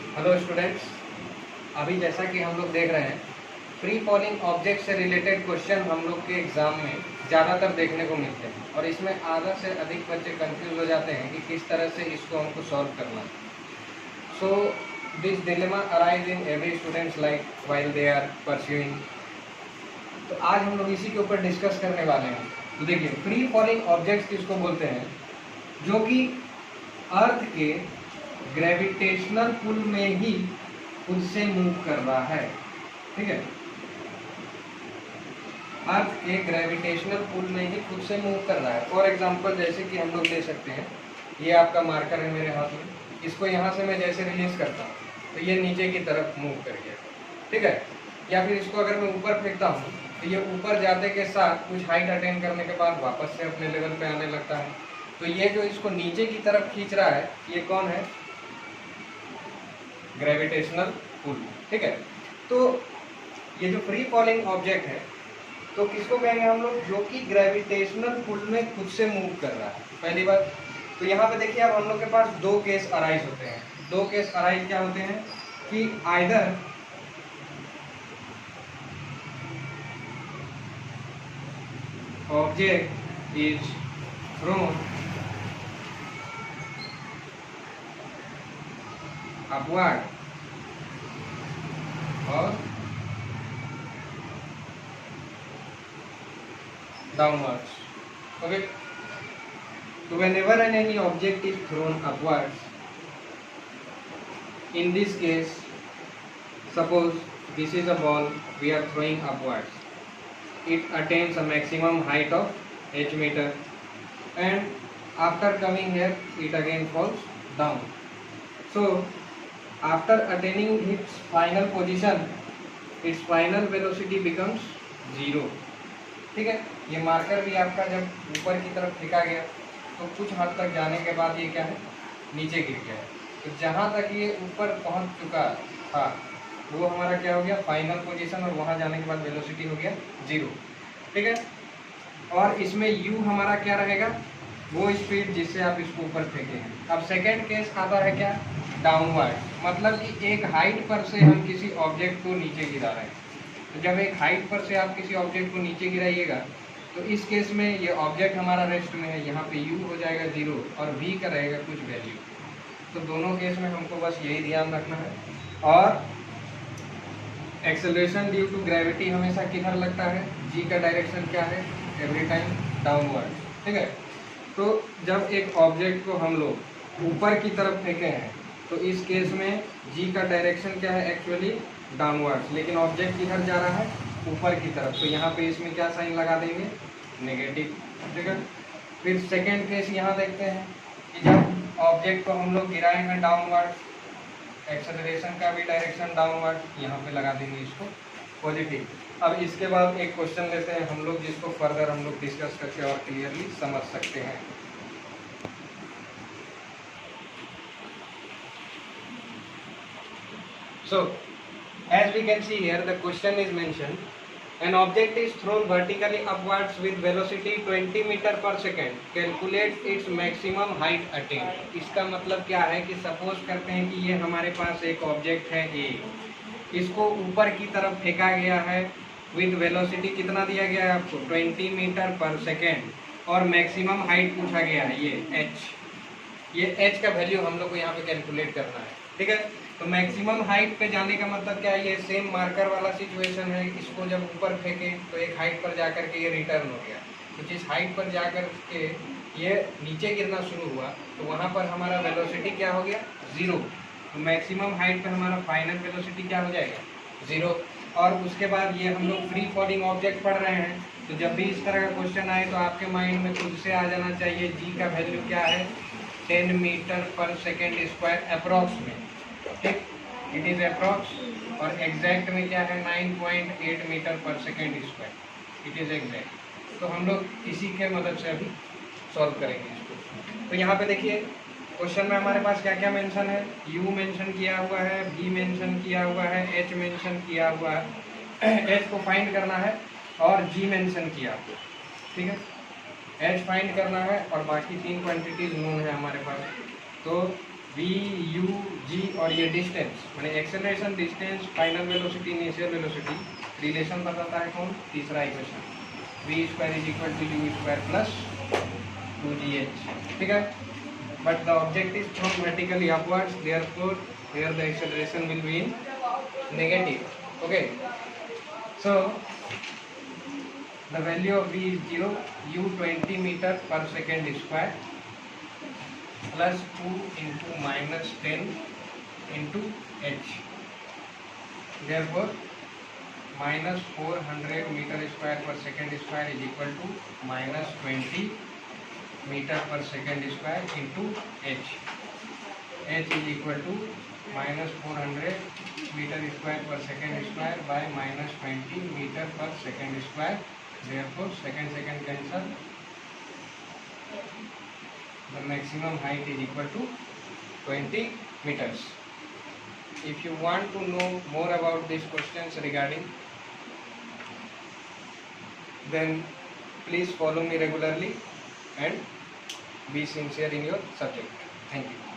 Hello students, अभी जैसा कि हम लोग देख रहे हैं फ्री फॉलिंग ऑब्जेक्ट से रिलेटेड क्वेश्चन हम लोग के एग्ज़ाम में ज़्यादातर देखने को मिलते हैं और इसमें आधा से अधिक बच्चे कंफ्यूज हो जाते हैं कि किस तरह से इसको हमको सॉल्व करना है। So this dilemma arise in every students life while they are pursuing. तो आज हम लोग इसी के ऊपर डिस्कस करने वाले हैं। तो देखिए, फ्री फॉलिंग ऑब्जेक्ट्स किसको बोलते हैं? जो कि अर्थ के ग्रेविटेशनल पुल में ही खुद से मूव कर रहा है। ठीक है, अर्थ के ग्रेविटेशनल पुल में ही खुद से मूव कर रहा है। फॉर एग्जांपल जैसे कि हम लोग ले सकते हैं, ये आपका मार्कर है मेरे हाथ में, इसको यहाँ से मैं जैसे रिलीज करता हूँ तो ये नीचे की तरफ मूव कर गया। ठीक है, या फिर इसको अगर मैं ऊपर फेंकता हूँ तो ये ऊपर जाने के साथ कुछ हाइट अटेन करने के बाद वापस से अपने लेवल पे आने लगता है। तो ये जो इसको नीचे की तरफ खींच रहा है, ये कौन है? Gravitational pull. ठीक है, तो ये जो फ्री फॉलिंग ऑब्जेक्ट है तो किसको कहेंगे हम लोग? जो कि ग्रेविटेशनल पुल में खुद से मूव कर रहा है। पहली बात तो यहाँ पे देखिए, अब हम लोग के पास दो केस अराइज होते हैं। दो केस अराइज क्या होते हैं कि either object is throne upward और downwards. Okay. So whenever any object is thrown upwards, in this case, suppose this is a ball we are throwing upwards. It attains a maximum height of h meter, and after coming here, it again falls down. So after attaining its final position, its final velocity becomes 0. ठीक है, ये marker भी आपका जब ऊपर की तरफ फेंका गया तो कुछ हद तक जाने के बाद ये क्या है? नीचे गिर गया है। तो जहाँ तक ये ऊपर पहुँच चुका था वो हमारा क्या हो गया? फाइनल पोजीशन, और वहाँ जाने के बाद वेलोसिटी हो गया 0। ठीक है, और इसमें u हमारा क्या रहेगा? वो स्पीड जिससे आप इसको ऊपर फेंके हैं। अब सेकेंड केस आता है क्या? डाउनवर्ड, मतलब कि एक हाइट पर से हम किसी ऑब्जेक्ट को नीचे गिरा रहे हैं। तो जब एक हाइट पर से आप किसी ऑब्जेक्ट को नीचे गिराइएगा तो इस केस में ये ऑब्जेक्ट हमारा रेस्ट में है, यहाँ पे u हो जाएगा 0 और v का रहेगा कुछ वैल्यू। तो दोनों केस में हमको बस यही ध्यान रखना है। और एक्सेलरेशन ड्यू टू ग्रेविटी हमेशा किधर लगता है? g का डायरेक्शन क्या है? Every time downward. ठीक है, तो जब एक ऑब्जेक्ट को हम लोग ऊपर की तरफ फेंके हैं तो इस केस में g का डायरेक्शन क्या है? एक्चुअली डाउनवर्ड्स, लेकिन ऑब्जेक्ट किधर जा रहा है? ऊपर की तरफ। तो यहाँ पे इसमें क्या साइन लगा देंगे? नेगेटिव। ठीक है, फिर सेकेंड केस यहाँ देखते हैं कि जब ऑब्जेक्ट को हम लोग गिराए हैं डाउनवर्ड, एक्सेलरेशन का भी डायरेक्शन डाउनवर्ड, यहाँ पे लगा देंगे इसको पॉजिटिव। अब इसके बाद एक क्वेश्चन लेते हैं हम लोग, जिसको फर्दर हम लोग डिस्कस करके और क्लियरली समझ सकते हैं। So as we can see here, the question is mentioned, an object is thrown vertically upwards with velocity 20 meter per second. Calculate its maximum height attained. इसका मतलब क्या है कि सपोज करते हैं कि ये हमारे पास एक ऑब्जेक्ट है A, इसको ऊपर की तरफ फेंका गया है विद वेलोसिटी कितना दिया गया है आपको? 20 मीटर पर सेकेंड, और मैक्सिमम हाइट पूछा गया है ये h। ये h का वैल्यू हम लोग को यहाँ पे कैलकुलेट करना है। ठीक है, तो मैक्सिमम हाइट पे जाने का मतलब क्या है? ये सेम मार्कर वाला सिचुएशन है। इसको जब ऊपर फेंके तो एक हाइट पर जाकर के ये रिटर्न हो गया, तो जिस हाइट पर जाकर के ये नीचे गिरना शुरू हुआ तो वहाँ पर हमारा वेलोसिटी क्या हो गया? 0। तो मैक्सिमम हाइट पे हमारा फाइनल वेलोसिटी क्या हो जाएगा? 0। और उसके बाद ये हम लोग फ्री फॉलिंग ऑब्जेक्ट पढ़ रहे हैं, तो जब भी इस तरह का क्वेश्चन आए तो आपके माइंड में खुद से आ जाना चाहिए g का वैल्यू क्या है? 10 मीटर पर सेकेंड स्क्वायर अप्रॉक्स में। ठीक, इट इज अप्रॉक्स, और एग्जैक्ट में क्या है? 9.8 मीटर पर second square. It is exact. तो हम लोग इसी के मदद से अभी सॉल्व करेंगे इसको। तो यहाँ पे देखिए क्वेश्चन में हमारे पास क्या क्या मेंशन है? u मेंशन किया हुआ है, v मेंशन किया हुआ है, h मेंशन किया हुआ है। h को फाइंड करना है और g मेंशन किया हुआ है। ठीक है, h फाइंड करना है और बाकी 3 क्वांटिटीज नोन है हमारे पास। तो v u g और ये डिस्टेंस मैंने acceleration distance final velocity initial velocity relation बताता है कौन, तीसरा equation v square is equal to u square plus 2gh, ठीक है. But the object is thrown vertically upwards, therefore here the acceleration will be in negative. Okay, so the value of v is 0, u 20 meter per second square plus 2 into minus 10 into h, therefore minus 400 meter square per second square is equal to minus 20 meter per second square into h. h is equal to minus 400 meter square per second square by minus 20 meter per second square. Therefore second cancel. The maximum height is equal to 20 meters. If you want to know more about these questions regarding, then please follow me regularly and be sincere in your subject. Thank you.